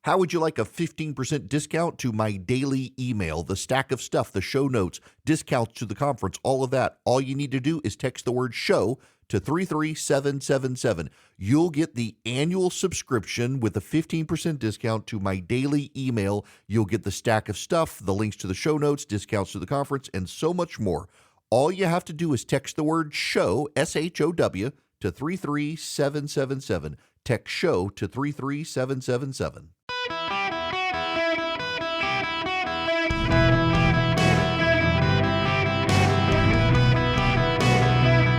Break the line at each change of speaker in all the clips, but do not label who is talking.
How would you like a 15% discount to my daily email, the stack of stuff, the show notes, discounts to the conference, all of that? All you need to do is text the word show to 33777. You'll get the annual subscription with a 15% discount to my daily email. You'll get the stack of stuff, the links to the show notes, discounts to the conference, and so much more. All you have to do is text the word show, SHOW, to 33777. Text show to 33777.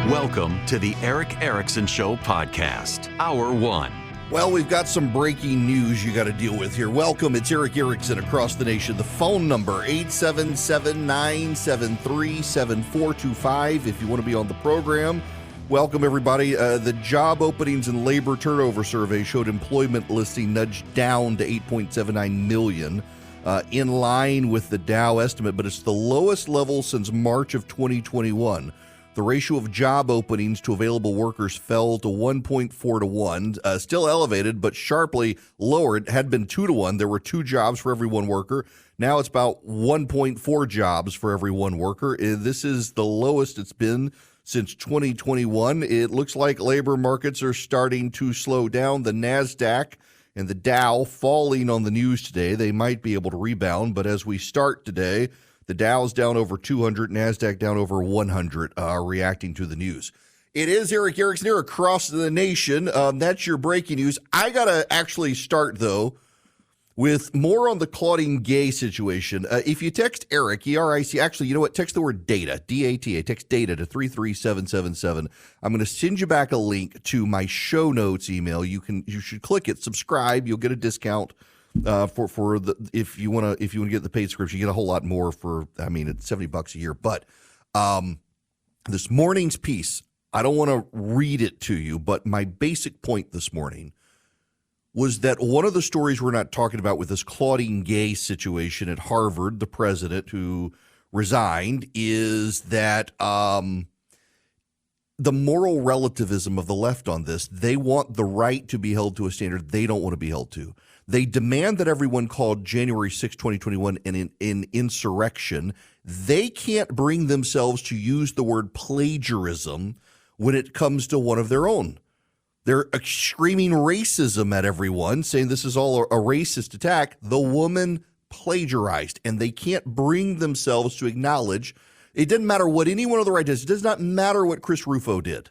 Welcome to the Eric Erickson Show podcast, Hour 1.
Well, we've got some breaking news you got to deal with here. Welcome, it's Eric Erickson across the nation. The phone number, 877-973-7425 if you want to be on the program. Welcome, everybody. The job openings and labor turnover survey showed employment listing nudged down to 8.79 million, in line with the Dow estimate, but it's the lowest level since March of 2021. The ratio of job openings to available workers fell to 1.4 to 1, still elevated, but sharply lower. It had been 2 to 1. There were 2 jobs for every 1 worker. Now it's about 1.4 jobs for every 1 worker. This is the lowest it's been since 2021. It looks like labor markets are starting to slow down. The NASDAQ and the Dow falling on the news today. They might be able to rebound, but as we start today, the Dow's down over 200, NASDAQ down over 100, reacting to the news. It is Eric Erickson here across the nation. That's your breaking news. I got to actually start, though, with more on the Claudine Gay situation. If you text Eric, E-R-I-C, actually, you know what? Text the word data, D-A-T-A, text data to 33777. I'm going to send you back a link to my show notes email. You should click it, subscribe. You'll get a discount. For the if you want to get the paid subscription, you get a whole lot more for, I mean, it's $70 a year. But this morning's piece, I don't want to read it to you, but my basic point this morning was that one of the stories we're not talking about with this Claudine Gay situation at Harvard, the president who resigned, is that the moral relativism of the left on this. They want the right to be held to a standard they don't want to be held to. They demand that everyone called January 6, 2021 an insurrection. They can't bring themselves to use the word plagiarism when it comes to one of their own. They're screaming racism at everyone, saying this is all a racist attack. The woman plagiarized, and they can't bring themselves to acknowledge. It doesn't matter what anyone on the right does. It does not matter what Chris Rufo did.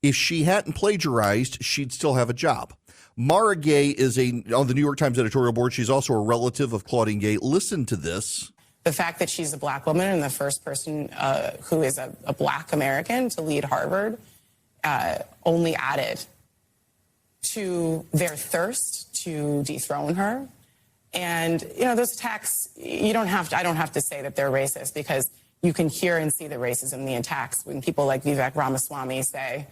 If she hadn't plagiarized, she'd still have a job. Mara Gay is on the New York Times editorial board. She's also a relative of Claudine Gay. Listen to this.
The fact that she's a black woman and the first person who is a black American to lead Harvard only added to their thirst to dethrone her. And, you know, those attacks, I don't have to say that they're racist, because you can hear and see the racism in the attacks when people like Vivek Ramaswamy say,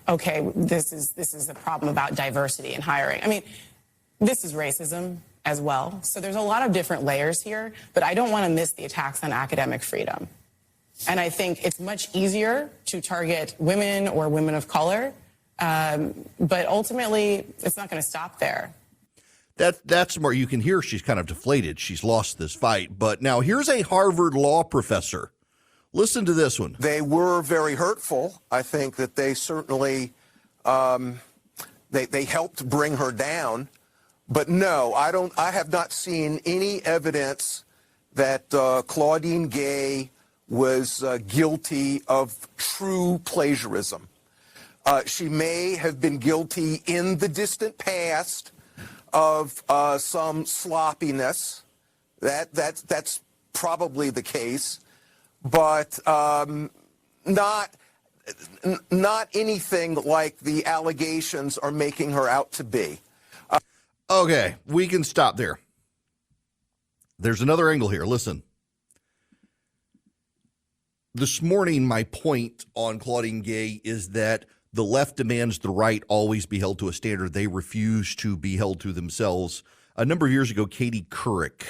okay, this is a problem about diversity in hiring. I mean, this is racism as well. So there's a lot of different layers here, but I don't want to miss the attacks on academic freedom. And I think it's much easier to target women or women of color, but ultimately it's not going to stop there.
That's more, you can hear she's kind of deflated. She's lost this fight. But now here's a Harvard law professor. Listen to this one.
They were very hurtful. I think that they certainly they helped bring her down. But no, I have not seen any evidence that Claudine Gay was guilty of true plagiarism. She may have been guilty in the distant past of some sloppiness. That's probably the case. But not anything like the allegations are making her out to be.
Okay, we can stop there. There's another angle here. Listen. This morning, my point on Claudine Gay is that the left demands the right always be held to a standard they refuse to be held to themselves. A number of years ago, Katie Couric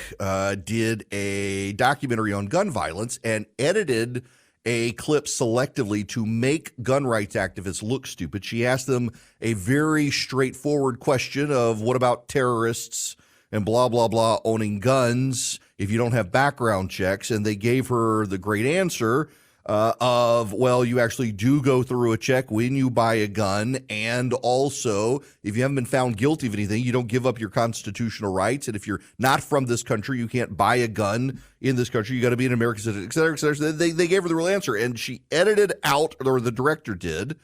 did a documentary on gun violence and edited a clip selectively to make gun rights activists look stupid. She asked them a very straightforward question of what about terrorists and blah, blah, blah, owning guns if you don't have background checks. And they gave her the great answer of, well, you actually do go through a check when you buy a gun. And also, if you haven't been found guilty of anything, you don't give up your constitutional rights. And if you're not from this country, you can't buy a gun in this country. You got to be an American citizen, et cetera, et cetera. So they gave her the real answer. And she edited out, or the director did,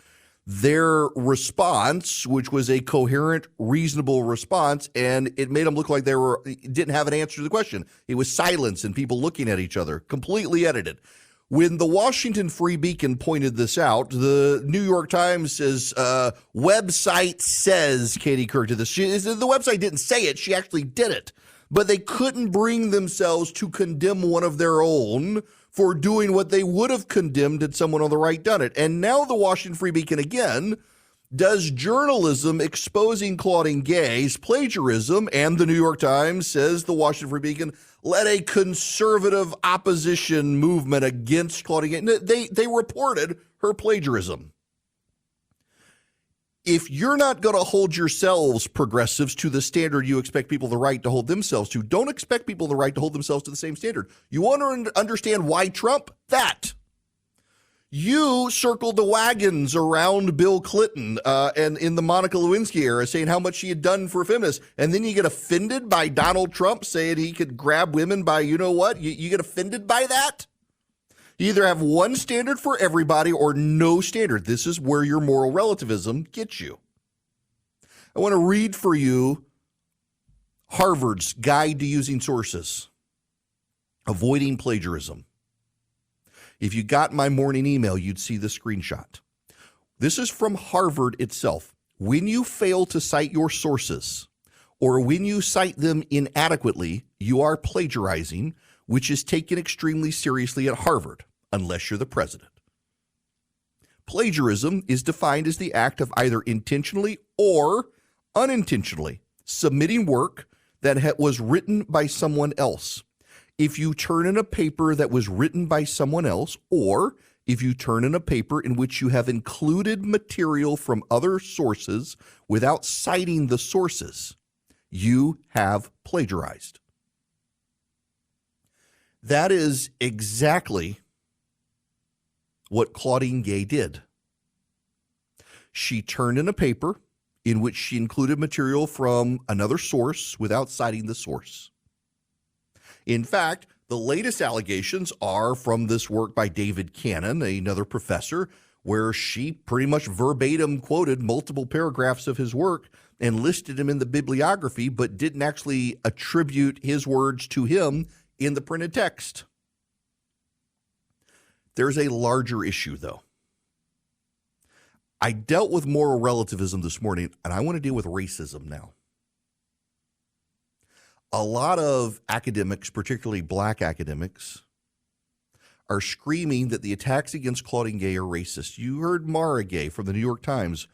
their response, which was a coherent, reasonable response, and it made them look like didn't have an answer to the question. It was silence and people looking at each other, completely edited. When the Washington Free Beacon pointed this out, the New York Times says, website says Katie Couric did this. The website didn't say it. She actually did it. But they couldn't bring themselves to condemn one of their own for doing what they would have condemned had someone on the right done it. And now the Washington Free Beacon again does journalism exposing Claudine Gay's plagiarism, and the New York Times says the Washington Free Beacon led a conservative opposition movement against Claudine Gay. They reported her plagiarism. If you're not going to hold yourselves, progressives, to the standard you expect people the right to hold themselves to, don't expect people the right to hold themselves to the same standard. You want to understand why Trump? That. You circled the wagons around Bill Clinton and in the Monica Lewinsky era saying how much she had done for feminists. And then you get offended by Donald Trump saying he could grab women by, you know what? You get offended by that? You either have one standard for everybody or no standard. This is where your moral relativism gets you. I want to read for you Harvard's Guide to Using Sources, Avoiding Plagiarism. If you got my morning email, you'd see the screenshot. This is from Harvard itself. When you fail to cite your sources, or when you cite them inadequately, you are plagiarizing, which is taken extremely seriously at Harvard, unless you're the president. Plagiarism is defined as the act of either intentionally or unintentionally submitting work that was written by someone else. If you turn in a paper that was written by someone else, or if you turn in a paper in which you have included material from other sources without citing the sources, you have plagiarized. That is exactly what Claudine Gay did. She turned in a paper in which she included material from another source without citing the source. In fact, the latest allegations are from this work by David Cannon, another professor, where she pretty much verbatim quoted multiple paragraphs of his work and listed him in the bibliography, but didn't actually attribute his words to him in the printed text. There's a larger issue, though. I dealt with moral relativism this morning, and I want to deal with racism now. A lot of academics, particularly black academics, are screaming that the attacks against Claudine Gay are racist. You heard Mara Gay from the New York Times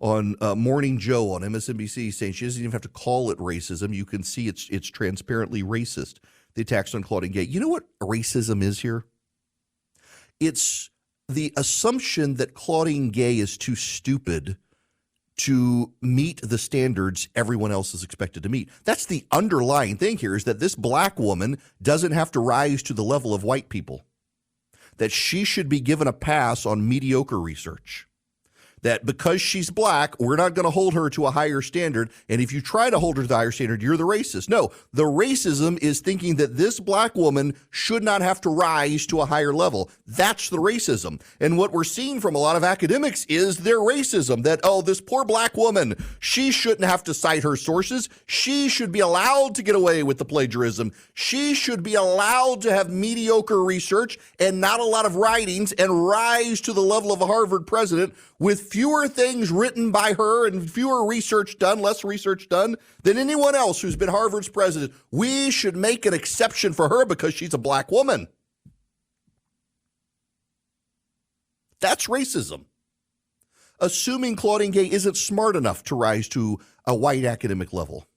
on Morning Joe on MSNBC saying she doesn't even have to call it racism. You can see it's transparently racist, the attacks on Claudine Gay. You know what racism is here? It's the assumption that Claudine Gay is too stupid to meet the standards everyone else is expected to meet. That's the underlying thing here, is that this black woman doesn't have to rise to the level of white people, that she should be given a pass on mediocre research, that because she's black, we're not going to hold her to a higher standard. And if you try to hold her to the higher standard, you're the racist. No, the racism is thinking that this black woman should not have to rise to a higher level. That's the racism. And what we're seeing from a lot of academics is their racism, that, oh, this poor black woman, she shouldn't have to cite her sources. She should be allowed to get away with the plagiarism. She should be allowed to have mediocre research and not a lot of writings and rise to the level of a Harvard president with fewer things written by her and fewer research done, less research done than anyone else who's been Harvard's president. We should make an exception for her because she's a black woman. That's racism. Assuming Claudine Gay isn't smart enough to rise to a white academic level.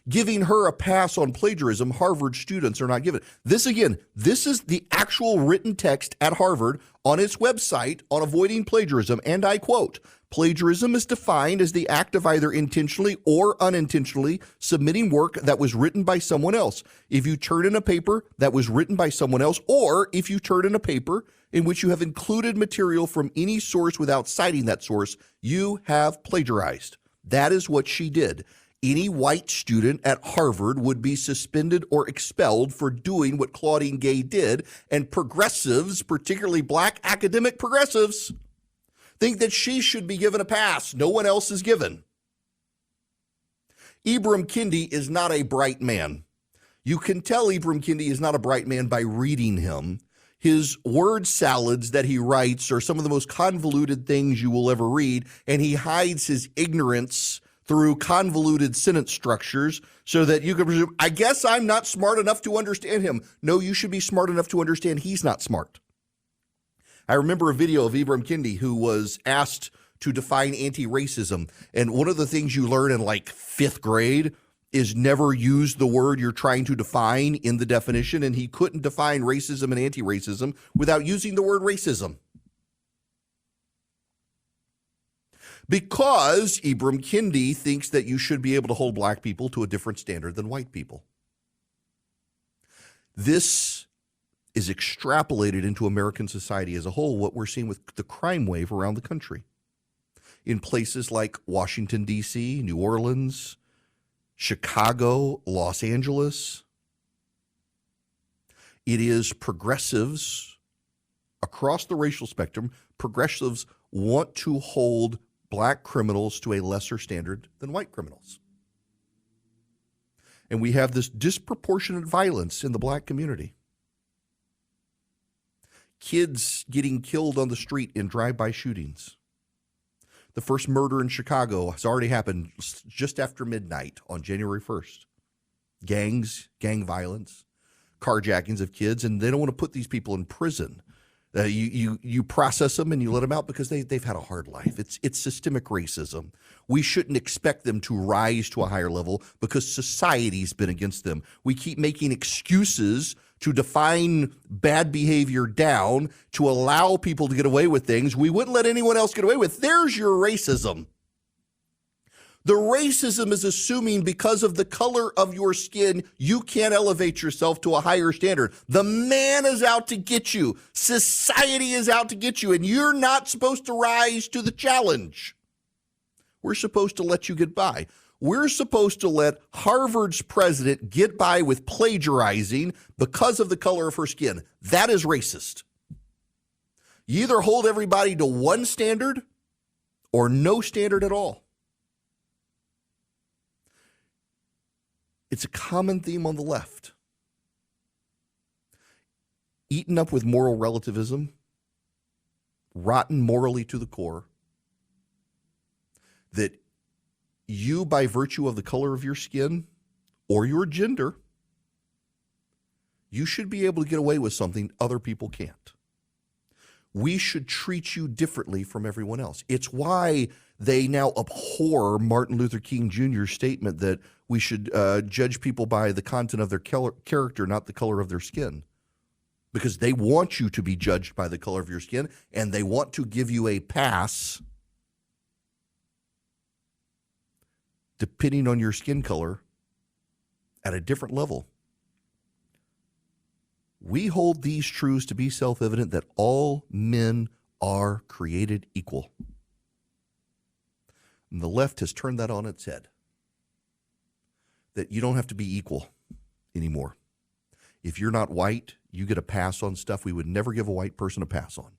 giving her a pass on plagiarism, Harvard students are not given. This is the actual written text at Harvard on its website on avoiding plagiarism, and I quote, "Plagiarism is defined as the act of either intentionally or unintentionally submitting work that was written by someone else. If you turn in a paper that was written by someone else, or if you turn in a paper in which you have included material from any source without citing that source, you have plagiarized." That is what she did. Any white student at Harvard would be suspended or expelled for doing what Claudine Gay did, and progressives, particularly black academic progressives, think that she should be given a pass. No one else is given. Ibram Kendi is not a bright man. You can tell Ibram Kendi is not a bright man by reading him. His word salads that he writes are some of the most convoluted things you will ever read, and he hides his ignorance through convoluted sentence structures so that you can presume, I guess I'm not smart enough to understand him. No, you should be smart enough to understand he's not smart. I remember a video of Ibram Kendi who was asked to define anti-racism, and one of the things you learn in like 5th grade is never use the word you're trying to define in the definition, and he couldn't define racism and anti-racism without using the word racism. Because Ibram Kendi thinks that you should be able to hold black people to a different standard than white people. This is extrapolated into American society as a whole, what we're seeing with the crime wave around the country. In places like Washington, D.C., New Orleans, Chicago, Los Angeles. It is progressives across the racial spectrum. Progressives want to hold black criminals to a lesser standard than white criminals. And we have this disproportionate violence in the black community. Kids getting killed on the street in drive-by shootings. The first murder in Chicago has already happened just after midnight on January 1st. Gangs, gang violence, carjackings of kids, and they don't want to put these people in prison. You process them and you let them out because they've had a hard life. It's systemic racism. We shouldn't expect them to rise to a higher level because society's been against them. We keep making excuses to define bad behavior down to allow people to get away with things we wouldn't let anyone else get away with. There's your racism. The racism is assuming because of the color of your skin, you can't elevate yourself to a higher standard. The man is out to get you. Society is out to get you, and you're not supposed to rise to the challenge. We're supposed to let you get by. We're supposed to let Harvard's president get by with plagiarizing because of the color of her skin. That is racist. You either hold everybody to one standard or no standard at all. It's a common theme on the left. Eaten up with moral relativism, rotten morally to the core, that you, by virtue of the color of your skin or your gender, you should be able to get away with something other people can't. We should treat you differently from everyone else. It's why they now abhor Martin Luther King Jr.'s statement that we should judge people by the content of their character, not the color of their skin. Because they want you to be judged by the color of your skin, and they want to give you a pass depending on your skin color at a different level. We hold these truths to be self-evident that all men are created equal. And the left has turned that on its head. That you don't have to be equal anymore. If you're not white, you get a pass on stuff we would never give a white person a pass on.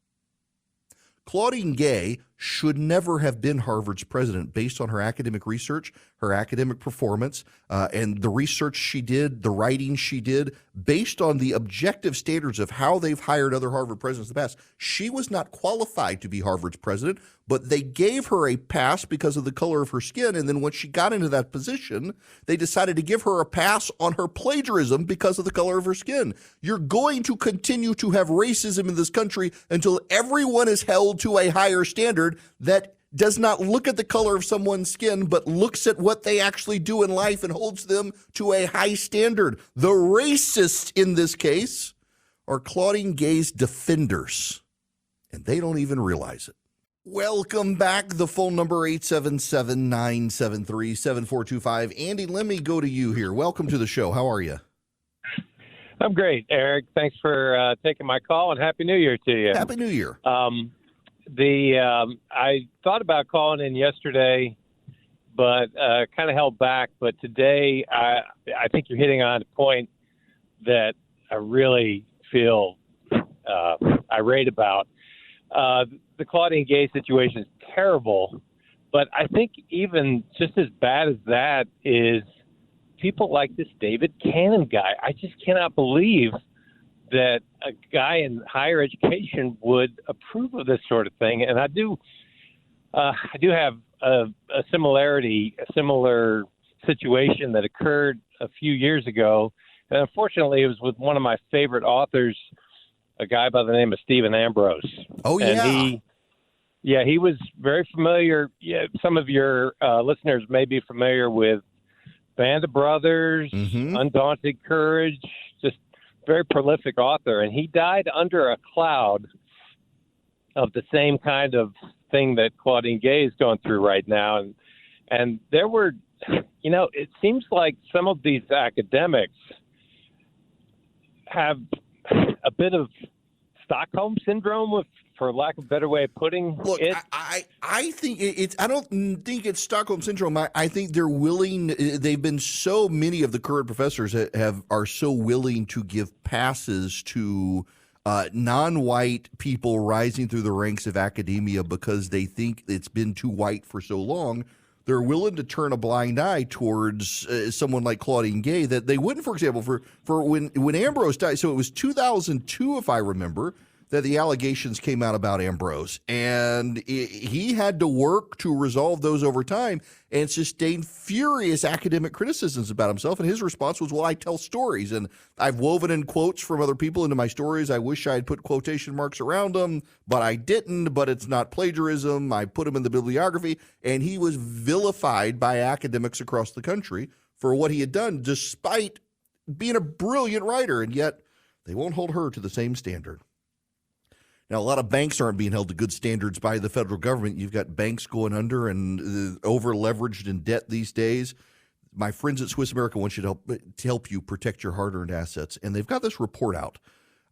Claudine Gay should never have been Harvard's president based on her academic research, her academic performance, and the research she did, the writing she did, based on the objective standards of how they've hired other Harvard presidents in the past. She was not qualified to be Harvard's president, but they gave her a pass because of the color of her skin, and then when she got into that position, they decided to give her a pass on her plagiarism because of the color of her skin. You're going to continue to have racism in this country until everyone is held to a higher standard that does not look at the color of someone's skin, but looks at what they actually do in life and holds them to a high standard. The racists in this case are Claudine Gay's defenders, and they don't even realize it. Welcome back. The phone number 877-973-7425. Andy, let me go to you here. Welcome to the show. How are you?
I'm great, Eric. Thanks for taking my call, and Happy New Year to you.
Happy New Year.
I thought about calling in yesterday, but kind of held back. But today, I think you're hitting on a point that I really feel irate about. The Claudine Gay situation is terrible, but I think even just as bad as that is people like this David Cannon guy. I just cannot believe that a guy in higher education would approve of this sort of thing. And I do have a similar situation that occurred a few years ago. And unfortunately, it was with one of my favorite authors, a guy by the name of Stephen Ambrose.
Oh, yeah.
And he was very familiar. Yeah, some of your listeners may be familiar with Band of Brothers, Undaunted Courage, just very prolific author. And he died under a cloud of the same kind of thing that Claudine Gay is going through right now. And there were, it seems like some of these academics have a bit of Stockholm syndrome, for lack of a better way of putting it.
I think I don't think it's Stockholm syndrome. I think they're willing. They've been so many of the current professors are so willing to give passes to non-white people rising through the ranks of academia because they think it's been too white for so long. They're willing to turn a blind eye towards someone like Claudine Gay that they wouldn't, for example, for when Ambrose died. So it was 2002, if I remember, that the allegations came out about Ambrose. And he had to work to resolve those over time and sustain furious academic criticisms about himself. And his response was, well, I tell stories, and I've woven in quotes from other people into my stories. I wish I had put quotation marks around them, but I didn't. But it's not plagiarism. I put them in the bibliography. And he was vilified by academics across the country for what he had done, despite being a brilliant writer. And yet they won't hold her to the same standard. Now, a lot of banks aren't being held to good standards by the federal government. You've got banks going under and over-leveraged in debt these days. My friends at Swiss America want you to help you protect your hard-earned assets. And they've got this report out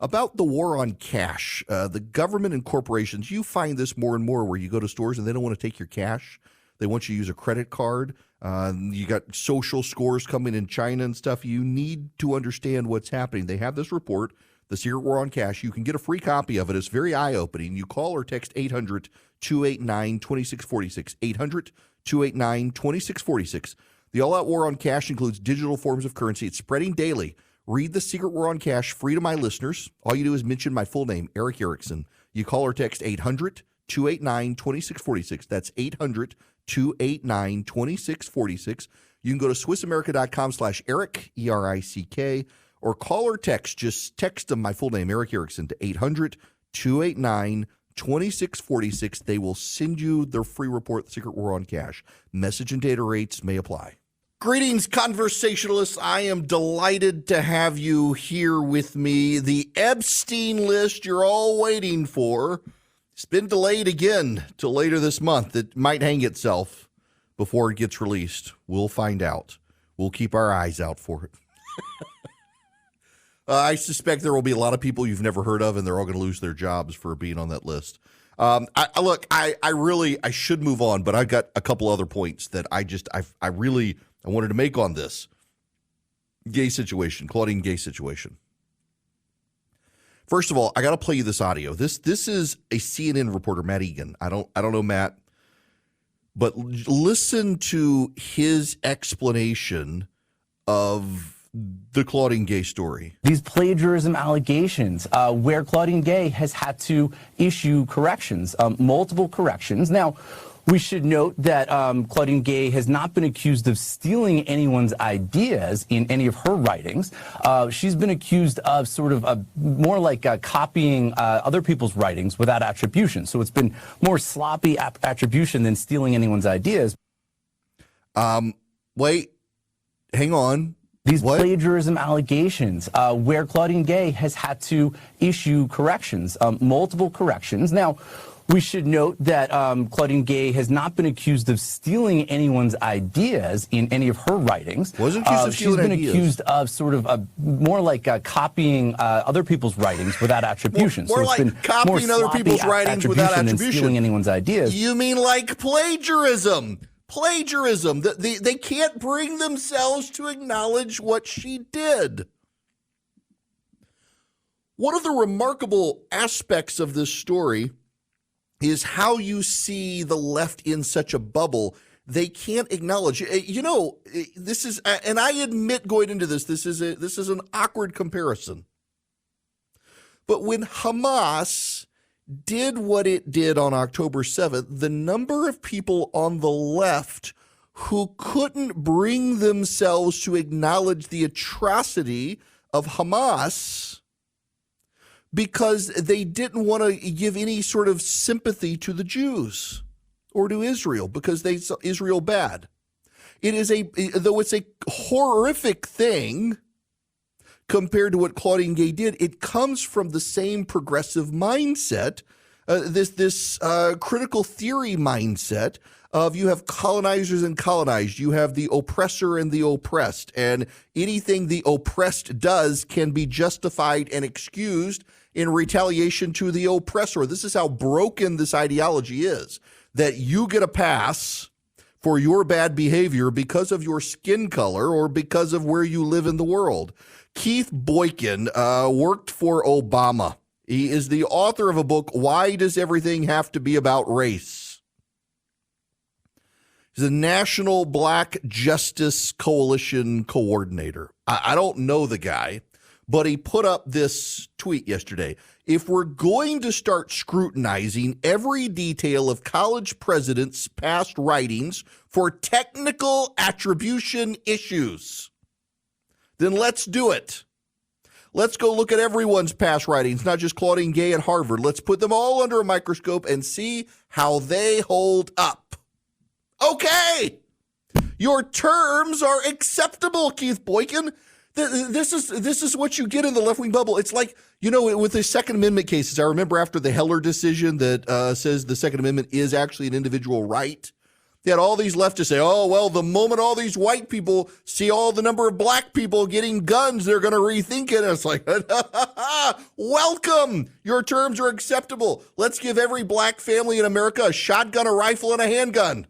about the war on cash. The government and corporations, you find this more and more where you go to stores and they don't want to take your cash. They want you to use a credit card. You got social scores coming in China and stuff. You need to understand what's happening. They have this report, The Secret War on Cash. You can get a free copy of it. It's very eye-opening. You call or text 800-289-2646, 800-289-2646. The all-out war on cash includes digital forms of currency. It's spreading daily. Read The Secret War on Cash free to my listeners. All you do is mention my full name, Eric Erickson. You call or text 800-289-2646. That's 800-289-2646. You can go to SwissAmerica.com/Eric, E-R-I-C-K, or call or text. Just text them my full name, Eric Erickson, to 800-289-2646. They will send you their free report, The Secret War on Cash. Message and data rates may apply. Greetings, conversationalists. I am delighted to have you here with me. The Epstein list you're all waiting for. It's been delayed again till later this month. It might hang itself before it gets released. We'll find out. We'll keep our eyes out for it. I suspect there will be a lot of people you've never heard of, and they're all going to lose their jobs for being on that list. I should move on, but I've got a couple other points that I wanted to make on this Gay situation, Claudine Gay situation. First of all, I got to play you this audio. This is a CNN reporter, Matt Egan. I don't know Matt, but listen to his explanation of the Claudine Gay story.
These plagiarism allegations where Claudine Gay has had to issue corrections, multiple corrections. Now, We should note that Claudine Gay has not been accused of stealing anyone's ideas in any of her writings. She's been accused of sort of more like copying other people's writings without attribution. So it's been more sloppy attribution than stealing anyone's ideas.
Wait, hang on.
These
What?
plagiarism allegations, where Claudine Gay has had to issue corrections, multiple corrections. Now, we should note that Claudine Gay has not been accused of stealing anyone's ideas in any of her writings.
Wasn't accused of
She's
stealing
been
ideas.
accused of sort of more like copying other people's writings without attribution.
More
so it's
like
been
copying
more
other
sloppy
people's writings without
than
attribution.
stealing anyone's ideas.
You mean like plagiarism? Plagiarism. They can't bring themselves to acknowledge what she did. One of the remarkable aspects of this story is how you see the left in such a bubble. They can't acknowledge. You know, this is, and I admit going into this is an awkward comparison. But when Hamas did what it did on October 7th, the number of people on the left who couldn't bring themselves to acknowledge the atrocity of Hamas because they didn't want to give any sort of sympathy to the Jews or to Israel because they saw Israel bad. Though it's a horrific thing compared to what Claudine Gay did, it comes from the same progressive mindset, this critical theory mindset of you have colonizers and colonized, you have the oppressor and the oppressed, and anything the oppressed does can be justified and excused in retaliation to the oppressor. This is how broken this ideology is, that you get a pass for your bad behavior because of your skin color or because of where you live in the world. Keith Boykin worked for Obama. He is the author of a book, Why Does Everything Have to Be About Race? He's a National Black Justice Coalition coordinator. I don't know the guy, but he put up this tweet yesterday. If we're going to start scrutinizing every detail of college presidents' past writings for technical attribution issues, then let's do it. Let's go look at everyone's past writings, not just Claudine Gay at Harvard. Let's put them all under a microscope and see how they hold up. Okay, your terms are acceptable, Keith Boykin. This is what you get in the left-wing bubble. It's like, you know, with the Second Amendment cases, I remember after the Heller decision that says the Second Amendment is actually an individual right, they had all these leftists say, oh, well, the moment all these white people see all the number of black people getting guns, they're going to rethink it. And it's like, welcome. Your terms are acceptable. Let's give every black family in America a shotgun, a rifle, and a handgun.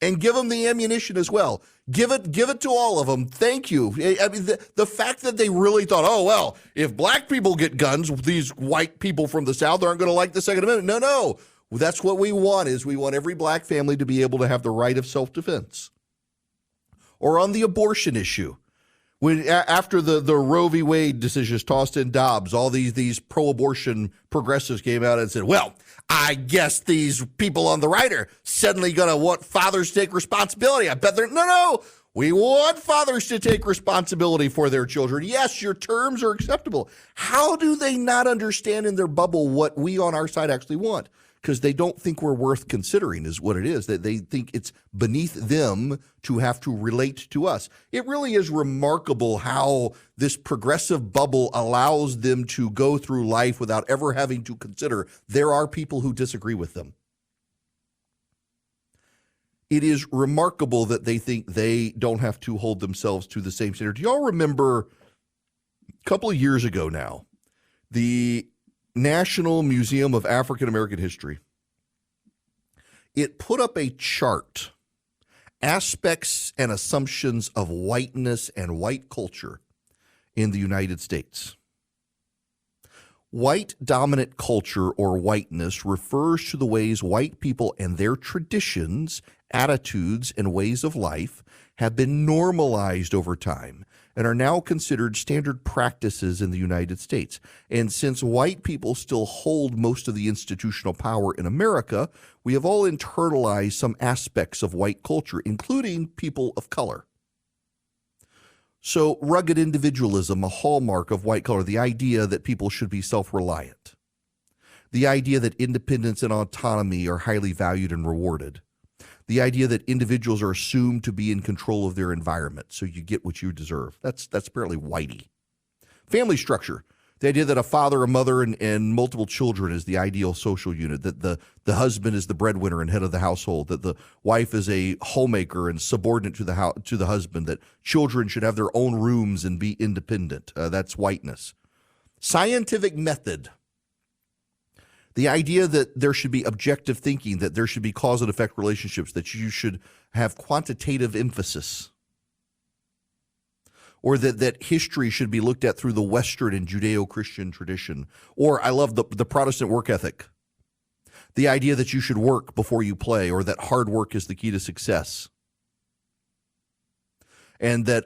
And give them the ammunition as well. Give it to all of them. Thank you. I mean, the fact that they really thought, oh, well, if black people get guns, these white people from the South aren't going to like the Second Amendment. No. That's what we want, is we want every black family to be able to have the right of self-defense. Or on the abortion issue, when after the Roe v. Wade decisions tossed in Dobbs, all these pro-abortion progressives came out and said, well, I guess these people on the right are suddenly going to want fathers to take responsibility. I bet they're, no, we want fathers to take responsibility for their children. Yes, your terms are acceptable. How do they not understand in their bubble what we on our side actually want? Because they don't think we're worth considering is what it is, that they think it's beneath them to have to relate to us. It really is remarkable how this progressive bubble allows them to go through life without ever having to consider there are people who disagree with them. It is remarkable that they think they don't have to hold themselves to the same standard. Do y'all remember a couple of years ago now, the National Museum of African American History, it put up a chart, aspects and assumptions of whiteness and white culture in the United States. White dominant culture or whiteness refers to the ways white people and their traditions, attitudes, and ways of life have been normalized over time and are now considered standard practices in the United States. And since white people still hold most of the institutional power in America, we have all internalized some aspects of white culture, including people of color. So rugged individualism, a hallmark of white color, the idea that people should be self-reliant, the idea that independence and autonomy are highly valued and rewarded, the idea that individuals are assumed to be in control of their environment, so you get what you deserve. That's apparently whitey. Family structure, the idea that a father, a mother, and multiple children is the ideal social unit, that the husband is the breadwinner and head of the household, that the wife is a homemaker and subordinate to the husband, that children should have their own rooms and be independent. That's whiteness. Scientific method, the idea that there should be objective thinking, that there should be cause and effect relationships, that you should have quantitative emphasis, or that history should be looked at through the Western and Judeo-Christian tradition. Or I love the Protestant work ethic, the idea that you should work before you play, or that hard work is the key to success, and that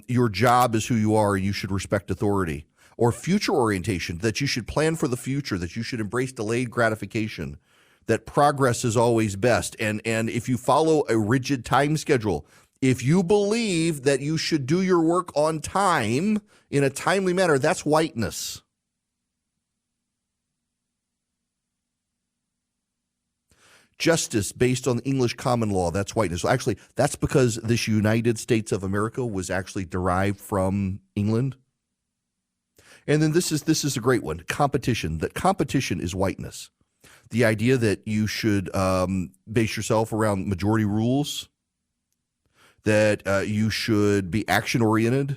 your job is who you are and you should respect authority. Or future orientation, that you should plan for the future, that you should embrace delayed gratification, that progress is always best. And if you follow a rigid time schedule, if you believe that you should do your work on time in a timely manner, that's whiteness. Justice based on English common law, that's whiteness. So actually, that's because this United States of America was actually derived from England. And then this is a great one, competition, that competition is whiteness. The idea that you should base yourself around majority rules, that you should be action-oriented,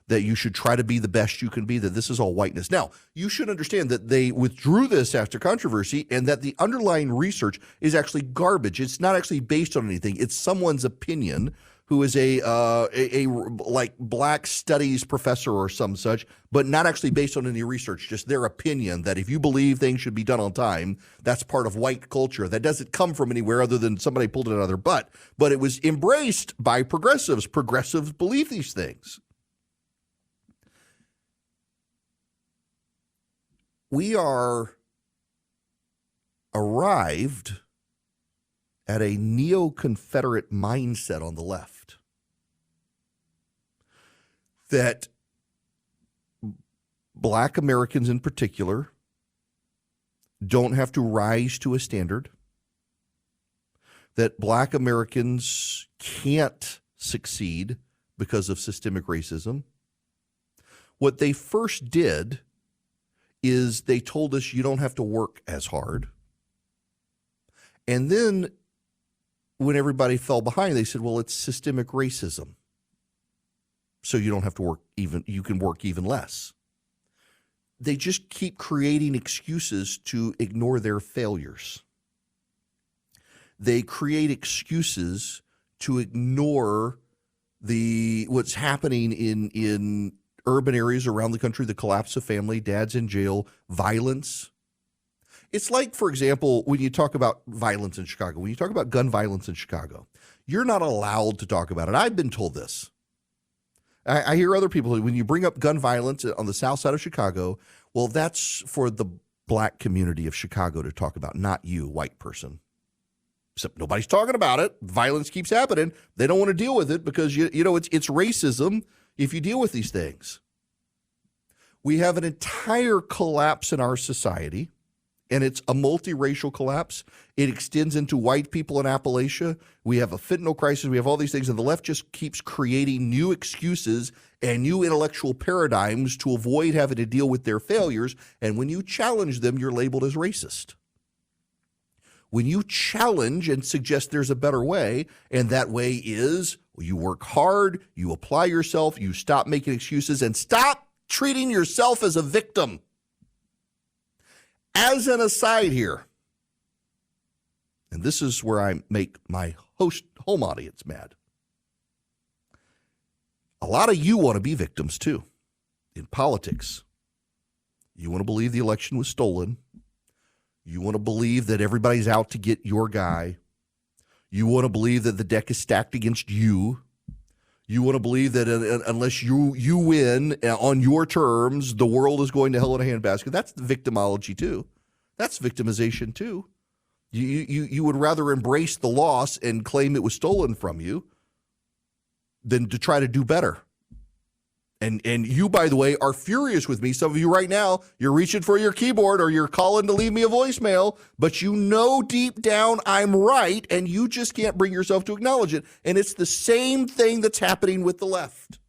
that you should try to be the best you can be, that this is all whiteness. Now, you should understand that they withdrew this after controversy and that the underlying research is actually garbage. It's not actually based on anything. It's someone's opinion who is a like black studies professor or some such, but not actually based on any research, just their opinion that if you believe things should be done on time, that's part of white culture. That doesn't come from anywhere other than somebody pulled it out of their butt, but it was embraced by progressives. Progressives believe these things. We are arrived at a neo-Confederate mindset on the left, that black Americans in particular don't have to rise to a standard, that black Americans can't succeed because of systemic racism. What they first did is they told us you don't have to work as hard. And then when everybody fell behind, they said, well, it's systemic racism. So you don't have to work you can work even less. They just keep creating excuses to ignore their failures. They create excuses to ignore what's happening in urban areas around the country, the collapse of family, dads in jail, violence. It's like, for example, when you talk about violence in Chicago, when you talk about gun violence in Chicago, you're not allowed to talk about it. I've been told this. I hear other people, when you bring up gun violence on the south side of Chicago, well, that's for the black community of Chicago to talk about, not you, white person. Except nobody's talking about it. Violence keeps happening. They don't want to deal with it because, you know, it's racism if you deal with these things. We have an entire collapse in our society, and it's a multiracial collapse. It extends into white people in Appalachia. We have a fentanyl crisis. We have all these things, and the left just keeps creating new excuses and new intellectual paradigms to avoid having to deal with their failures. And when you challenge them, you're labeled as racist. When you challenge and suggest there's a better way, and that way is you work hard, you apply yourself, you stop making excuses, and stop treating yourself as a victim. As an aside here, and this is where I make my home audience mad, a lot of you want to be victims too in politics. You want to believe the election was stolen. You want to believe that everybody's out to get your guy. You want to believe that the deck is stacked against you. You want to believe that unless you win on your terms, the world is going to hell in a handbasket. That's the victimology too. That's victimization too. You would rather embrace the loss and claim it was stolen from you than to try to do better. And you, by the way, are furious with me. Some of you right now, you're reaching for your keyboard or you're calling to leave me a voicemail, but you know deep down I'm right, and you just can't bring yourself to acknowledge it. And it's the same thing that's happening with the left.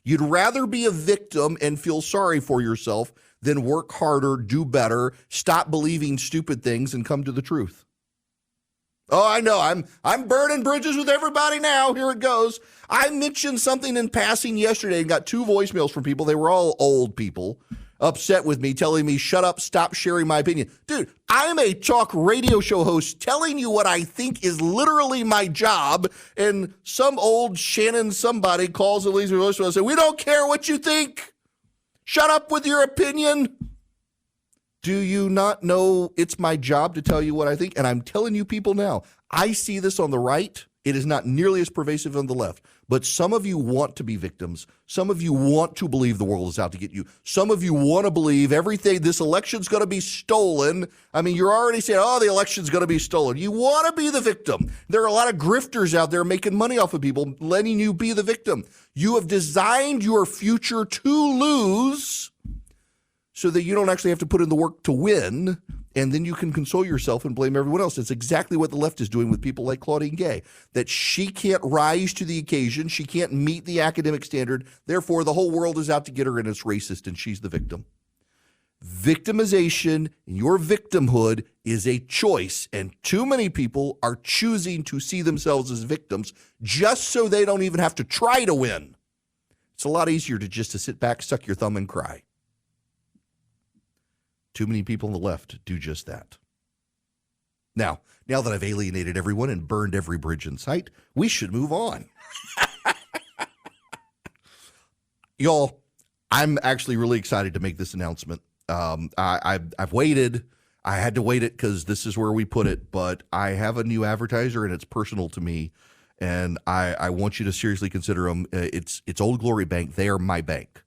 You'd rather be a victim and feel sorry for yourself than work harder, do better, stop believing stupid things, and come to the truth. Oh, I know. I'm burning bridges with everybody now. Here it goes. I mentioned something in passing yesterday and got 2 voicemails from people. They were all old people upset with me, telling me, shut up, stop sharing my opinion. Dude, I'm a talk radio show host telling you what I think is literally my job. And some old Shannon somebody calls and leaves me a voicemail and says, we don't care what you think. Shut up with your opinion. Do you not know it's my job to tell you what I think? And I'm telling you people now, I see this on the right. It is not nearly as pervasive on the left. But some of you want to be victims. Some of you want to believe the world is out to get you. Some of you want to believe everything, this election's going to be stolen. I mean, you're already saying, oh, the election's going to be stolen. You want to be the victim. There are a lot of grifters out there making money off of people, letting you be the victim. You have designed your future to lose so that you don't actually have to put in the work to win, and then you can console yourself and blame everyone else. It's exactly what the left is doing with people like Claudine Gay, that she can't rise to the occasion, she can't meet the academic standard, therefore the whole world is out to get her and it's racist and she's the victim. Victimization and your victimhood is a choice, and too many people are choosing to see themselves as victims just so they don't even have to try to win. It's a lot easier to sit back, suck your thumb, and cry. Too many people on the left do just that. Now that I've alienated everyone and burned every bridge in sight, we should move on. Y'all, I'm actually really excited to make this announcement. I've waited. I had to wait it because this is where we put it, but I have a new advertiser and it's personal to me, and I want you to seriously consider them. It's Old Glory Bank. They are my bank.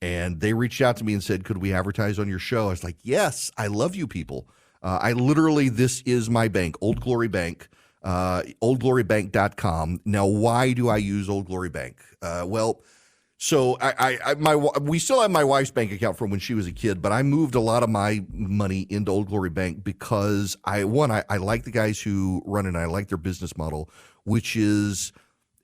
And they reached out to me and said, could we advertise on your show? I was like, yes, I love you people. This is my bank, Old Glory Bank, oldglorybank.com. Now, why do I use Old Glory Bank? So we still have my wife's bank account from when she was a kid, but I moved a lot of my money into Old Glory Bank because I like the guys who run it, and I like their business model, which is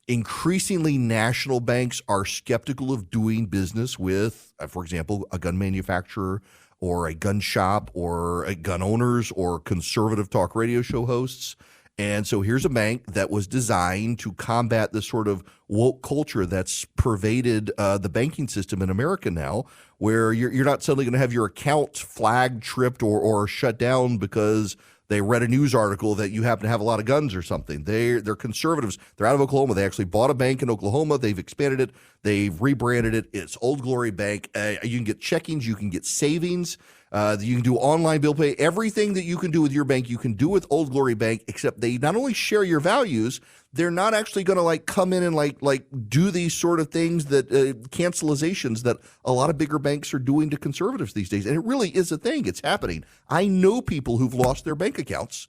increasingly national banks are skeptical of doing business with, for example, a gun manufacturer or a gun shop or a gun owners or conservative talk radio show hosts. And so here's a bank that was designed to combat this sort of woke culture that's pervaded the banking system in America now, where you're not suddenly going to have your account flagged, tripped, or shut down because they read a news article that you happen to have a lot of guns or something. They're conservatives. They're out of Oklahoma. They actually bought a bank in Oklahoma. They've expanded it. They've rebranded it. It's Old Glory Bank. You can get checkings. You can get savings. You can do online bill pay. Everything that you can do with your bank, you can do with Old Glory Bank, except they not only share your values, they're not actually going to come in and do these sort of things that cancelizations that a lot of bigger banks are doing to conservatives these days. And it really is a thing. It's happening. I know people who've lost their bank accounts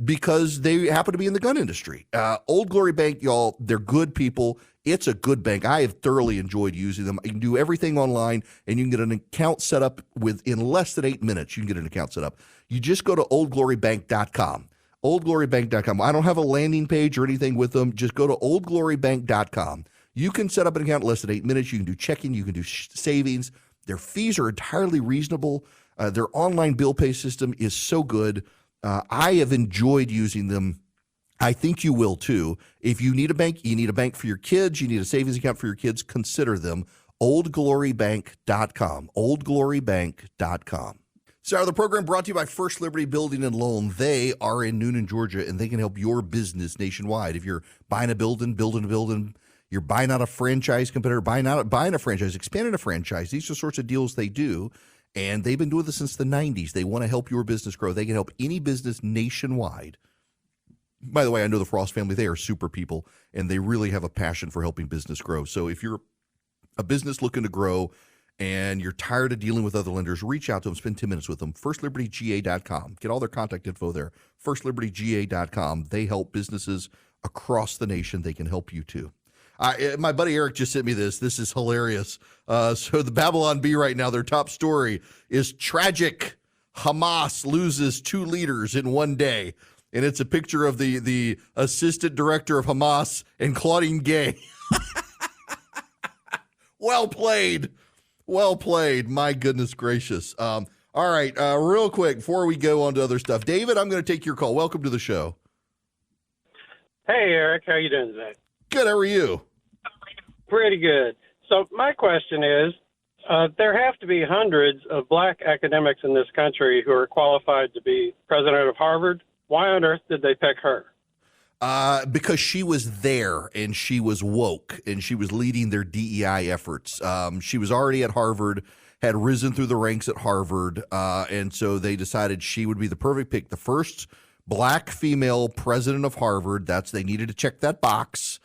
because they happen to be in the gun industry. Old Glory Bank, y'all, they're good people. It's a good bank. I have thoroughly enjoyed using them. You can do everything online, and you can get an account set up within less than 8 minutes. You can get an account set up. You just go to oldglorybank.com. oldglorybank.com. I don't have a landing page or anything with them. Just go to oldglorybank.com. You can set up an account in less than 8 minutes. You can do checking. You can do savings. Their fees are entirely reasonable. Their online bill pay system is so good. I have enjoyed using them. I think you will too. If you need a bank, you need a bank for your kids, you need a savings account for your kids, consider them. oldglorybank.com. oldglorybank.com. So the program brought to you by First Liberty Building and Loan. They are in Noonan, Georgia, and they can help your business nationwide. If you're buying a building, you're buying out a franchise competitor, buying a franchise, expanding a franchise. These are the sorts of deals they do. And they've been doing this since the 90s. They want to help your business grow. They can help any business nationwide. By the way, I know the Frost family, they are super people, and they really have a passion for helping business grow. So if you're a business looking to grow and you're tired of dealing with other lenders, reach out to them, spend 10 minutes with them. FirstLibertyGA.com. Get all their contact info there. FirstLibertyGA.com. They help businesses across the nation. They can help you too. My buddy Eric just sent me this. This is hilarious. So the Babylon Bee right now, their top story is tragic. Hamas loses 2 leaders in one day. And it's a picture of the assistant director of Hamas and Claudine Gay. Well played. Well played. My goodness gracious. All right, real quick, before we go on to other stuff. David, I'm going to take your call. Welcome to the show.
Hey, Eric. How you doing today?
Good. How are you?
Pretty good. So my question is, there have to be hundreds of black academics in this country who are qualified to be president of Harvard. Why on earth did they pick her?
Because she was there and she was woke and she was leading their DEI efforts. She was already at Harvard, had risen through the ranks at Harvard, and so they decided she would be the perfect pick. The first black female president of Harvard. They needed to check that box.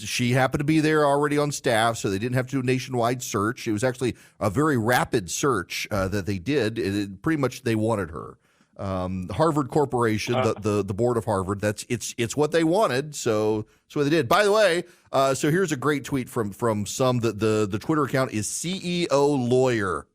She happened to be there already on staff, so they didn't have to do a nationwide search. It was actually a very rapid search that they did. Pretty much they wanted her. Harvard Corporation, the board of Harvard, it's what they wanted, so that's what they did. By the way, so here's a great tweet from some. The Twitter account is CEO Lawyer.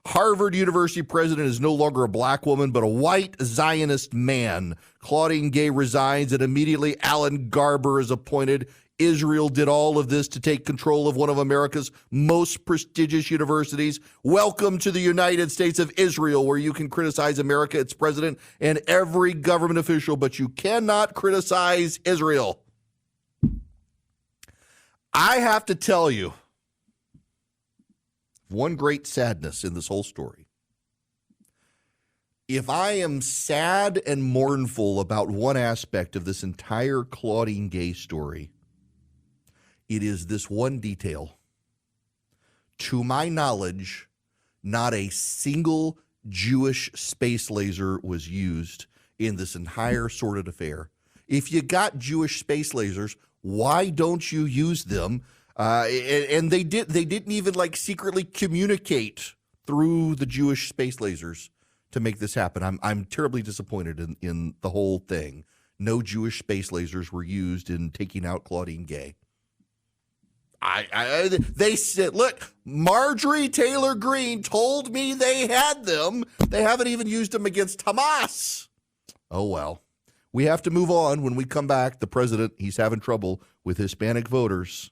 Harvard University president is no longer a black woman, but a white Zionist man. Claudine Gay resigns, and immediately Alan Garber is appointed. Israel did all of this to take control of one of America's most prestigious universities. Welcome to the United States of Israel, where you can criticize America, its president, and every government official, but you cannot criticize Israel. I have to tell you, one great sadness in this whole story. If I am sad and mournful about one aspect of this entire Claudine Gay story, it is this one detail. To my knowledge, not a single Jewish space laser was used in this entire sordid affair. If you got Jewish space lasers, why don't you use them? And they didn't even secretly communicate through the Jewish space lasers to make this happen. I'm terribly disappointed in the whole thing. No Jewish space lasers were used in taking out Claudine Gay. They said, look, Marjorie Taylor Greene told me they had them. They haven't even used them against Hamas. Oh, well. We have to move on. When we come back, the president, he's having trouble with Hispanic voters.